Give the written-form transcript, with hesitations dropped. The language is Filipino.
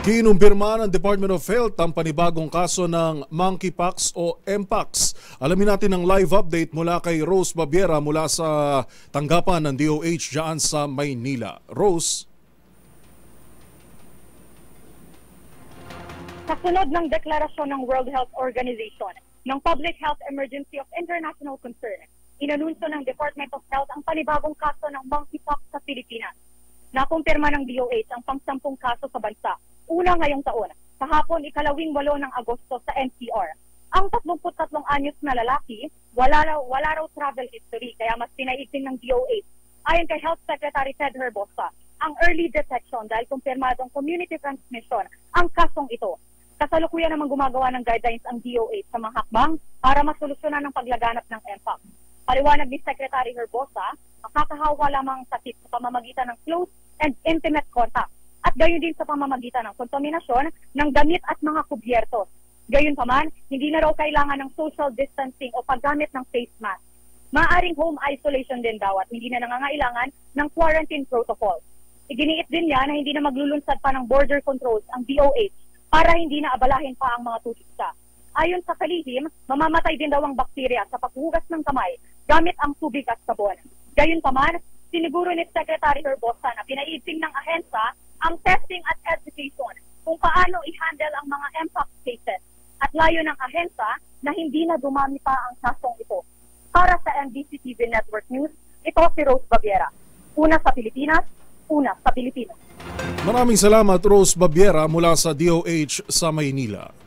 Kinumpirma ng Department of Health ang panibagong kaso ng monkeypox o mpox. Alamin natin ang live update mula kay Rose Babiera mula sa tanggapan ng DOH dyan sa Maynila. Rose? Kasunod ng deklarasyon ng World Health Organization ng Public Health Emergency of International Concern, inanunsyo ng Department of Health ang panibagong kaso ng monkeypox sa Pilipinas. Nakumpirma ng DOH ang pang-10 kaso sa bansa. Una ngayong taon, kahapon 18 ng Agosto sa NCR. Ang 33 anyos na lalaki, wala raw travel history kaya mas pinaigting ng DOH. Ayon kay Health Secretary Ted Herbosa, ang early detection dahil kumpirmadong community transmission ang kasong ito. Kasalukuyan naman gumagawa ng guidelines ang DOH sa mga hakbang para masolusyonan ang paglaganap ng mpox. Paliwanag ni Secretary Herbosa, makakahawa lamang ang sakit sa pamamagitan ng close and intimate contact at gayon din sa pamamagitan ng kontaminasyon ng damit at mga kubyertos. Gayunpaman, hindi na raw kailangan ng social distancing o paggamit ng face mask. Maaring home isolation din daw at hindi na nangangailangan ng quarantine protocol. Iginiit din niya na hindi na maglulunsad pa ng border controls ang DOH para hindi na abalahin pa ang mga turista. Ayon sa kalihim, mamamatay din daw ang bakterya sa paghugas ng kamay gamit ang tubig at sabon. Gayunpaman, siniguro ni Secretary Herbosa na pinaiigting ng ahensya ang testing at education kung paano i-handle ang mga mpox cases at layo ng ahensya na hindi na dumami pa ang kasong ito. Para sa NBC TV Network News, ito si Rose Babiera. Una sa Pilipinas, una sa Pilipino. Maraming salamat Rose Babiera mula sa DOH sa Maynila.